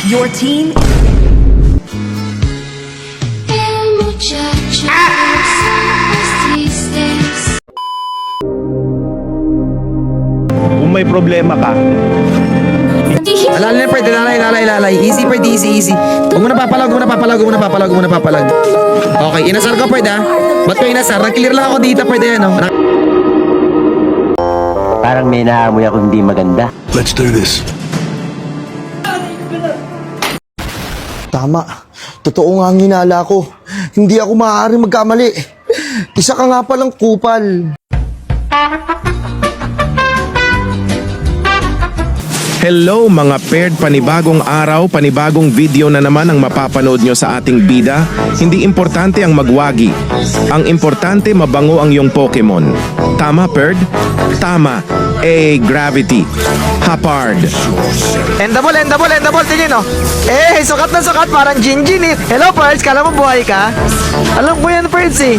Your team. Kung may problema ka, Lalay, pwede, lalay. Easy, pwede, easy. Huwag mo na papalag. Okay, inasar ko, pwede ha. Ba't ko inasar? Nag-clear lang ako dito, pwede ano. Parang may naamoy ako hindi maganda. Let's do this. Tama. Totoo nga ang hinala ko. Hindi ako maaaring magkamali. Isa ka nga palang kupal. hello mga paired, panibagong araw, panibagong video na naman ang mapapanood nyo sa ating bida. Hindi importante ang magwagi. Ang importante mabango ang iyong Pokemon. Tama paired? Tama. Gravity. Hapard. Endable, tingin no. Sukat na sukat, parang Jinjin eh. Hello, Perds, kala mo buhay ka? Alam ko yan, Perds eh.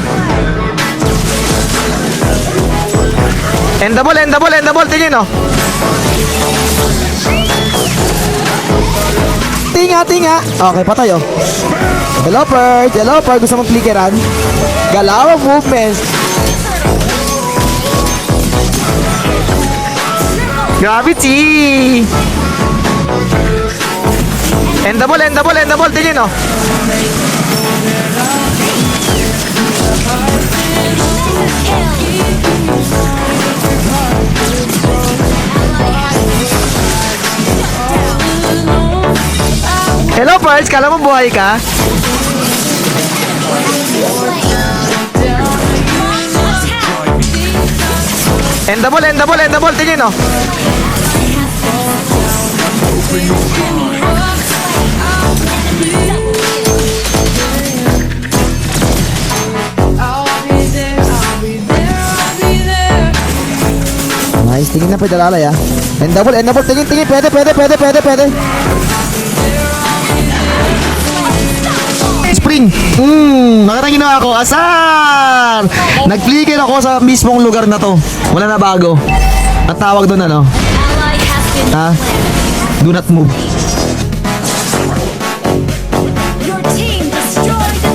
Endable, tingin no. Tinga. Okay, patay oh. Hello, Perds, gusto mong plikeran? Galaw, movements. Gravity! Endable, tingin no. Hello, Perds, kala mo buhay ka? Endable, tingin no. Nice, tingin na pwede lalay ah. Endable, tingin, pwede. Spring! Nakarating na ako. Asar! Nag-flicker ako sa mismong lugar na to. Wala na bago. Ang tawag doon ano? Ha? Do not move.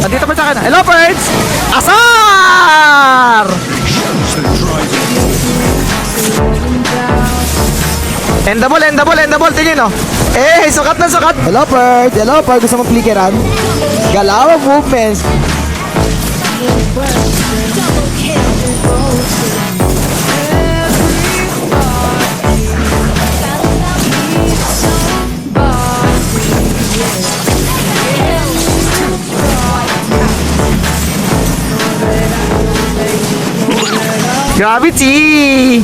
Andito pa sa akin. Hello, Perds! Asar! Endable, tingin no. Sukat na sukat. Hello, Perds, gusto mong plikeran? Galaw, movements. Gravity!